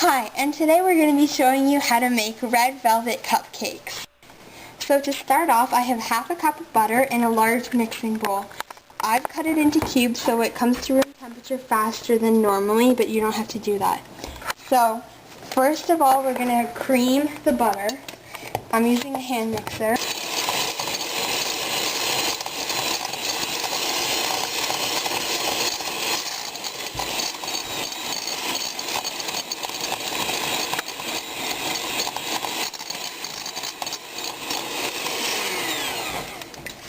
Hi, and today we're going to be showing you how to make red velvet cupcakes. So to start off, I have half a cup of butter in a large mixing bowl. I've cut it into cubes so it comes to room temperature faster than normally, but you don't have to do that. So first of all, we're going to cream the butter. I'm using a hand mixer.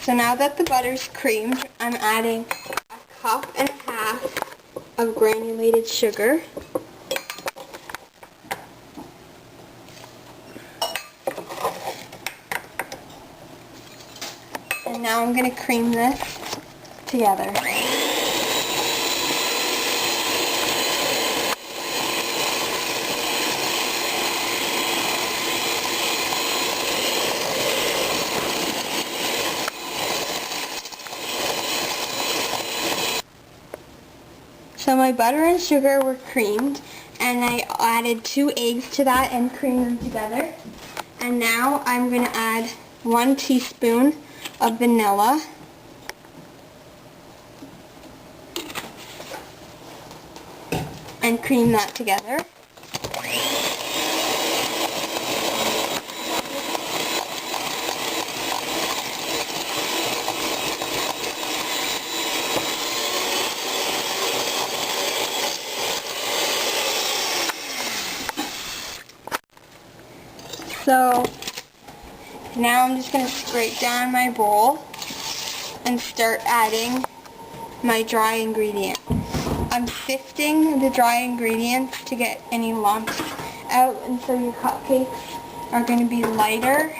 So now that the butter's creamed, I'm adding a cup and a half of granulated sugar. And now I'm going to cream this together. So my butter and sugar were creamed, and I added 2 eggs to that and creamed them together. And now I'm going to add 1 teaspoon of vanilla, and cream that together. So now I'm just going to scrape down my bowl and start adding my dry ingredients. I'm sifting the dry ingredients to get any lumps out, and so your cupcakes are going to be lighter.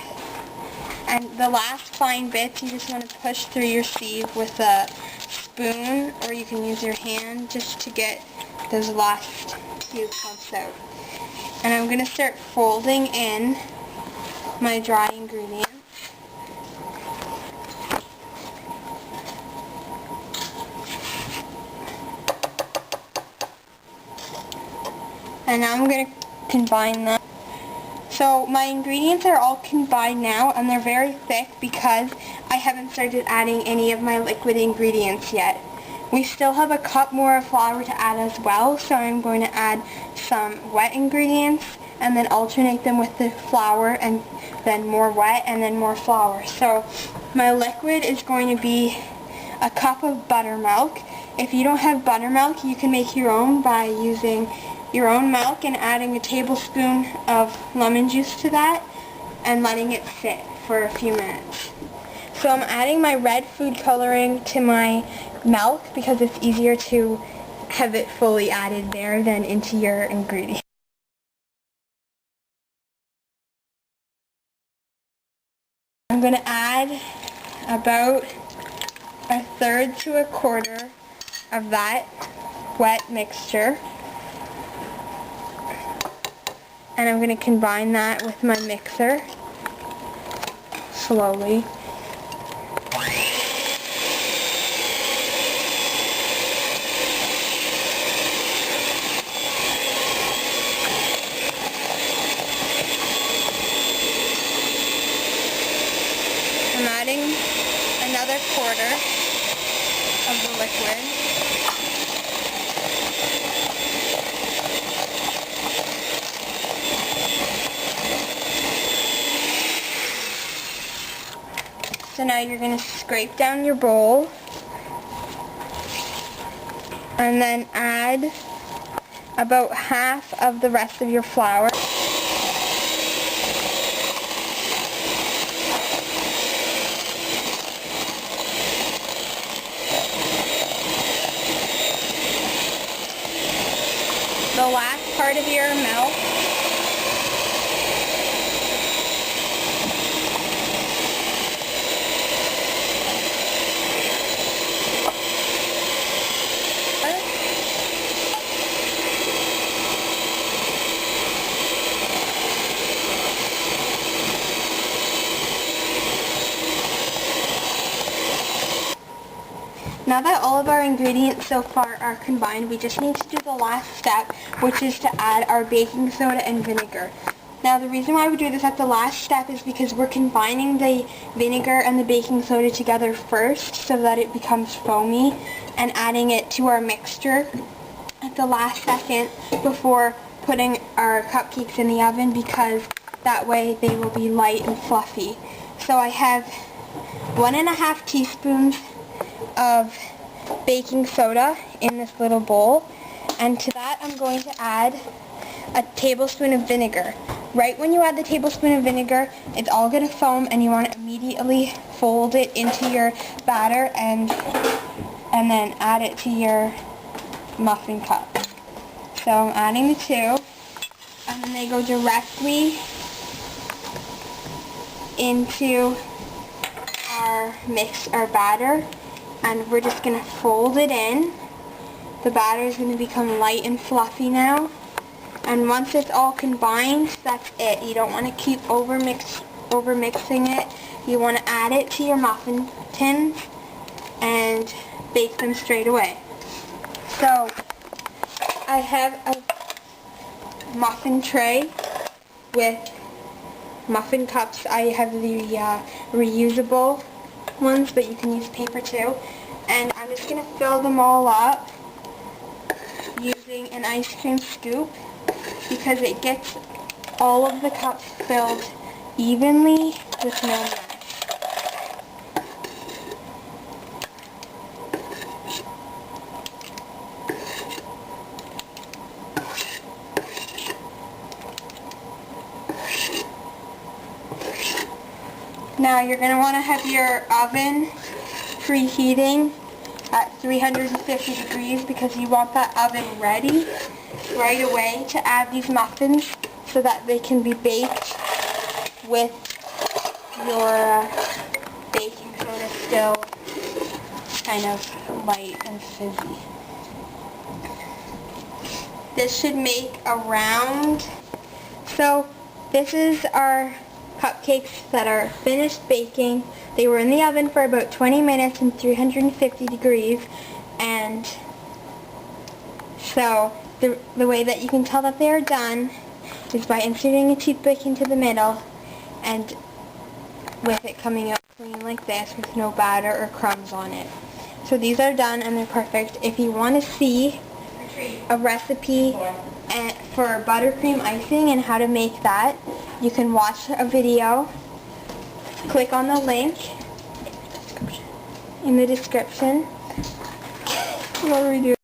And the last fine bits you just want to push through your sieve with a spoon, or you can use your hand just to get those last few clumps out. And I'm going to start folding in my dry ingredients. And now I'm going to combine them. So my ingredients are all combined now, and they're very thick because I haven't started adding any of my liquid ingredients yet. We still have a cup more of flour to add as well, so I'm going to add some wet ingredients and then alternate them with the flour, and then more wet and then more flour. So my liquid is going to be a cup of buttermilk. If you don't have buttermilk, you can make your own by using your own milk and adding a tablespoon of lemon juice to that and letting it sit for a few minutes. So I'm adding my red food coloring to my milk because it's easier to have it fully added there than into your ingredients. I'm going to add about 1/3 to 1/4 of that wet mixture. And I'm going to combine that with my mixer slowly. I'm adding another 1/4 of the liquid. So now you're going to scrape down your bowl and then add about half of the rest of your flour. The last part of your milk. Now that all of our ingredients so far are combined, we just need to do the last step, which is to add our baking soda and vinegar. Now the reason why we do this at the last step is because we're combining the vinegar and the baking soda together first so that it becomes foamy, and adding it to our mixture at the last second before putting our cupcakes in the oven, because that way they will be light and fluffy. So I have 1.5 teaspoons of baking soda in this little bowl, and to that I'm going to add a tablespoon of vinegar. Right when you add the tablespoon of vinegar, it's all going to foam, and you want to immediately fold it into your batter and then add it to your muffin cup. So I'm adding the two, and then they go directly into our batter, and we're just going to fold it in. The batter is going to become light and fluffy now, and once it's all combined, that's it. You don't want to keep over mixing it. You want to add it to your muffin tins and bake them straight away. So I have a muffin tray with muffin cups. I have the reusable ones, but you can use paper too. And I'm just going to fill them all up using an ice cream scoop, because it gets all of the cups filled evenly with no mess. Now you're going to want to have your oven preheating at 350 degrees, because you want that oven ready right away to add these muffins so that they can be baked with your baking soda still kind of light and fizzy. This should make a round. So this is our cupcakes that are finished baking. They were in the oven for about 20 minutes and 350 degrees, and so the way that you can tell that they are done is by inserting a toothpick into the middle and with it coming out clean like this with no batter or crumbs on it. So these are done and they're perfect. If you want to see a recipe for buttercream icing and how to make that, you can watch a video. Click on the link in the description. What are we doing?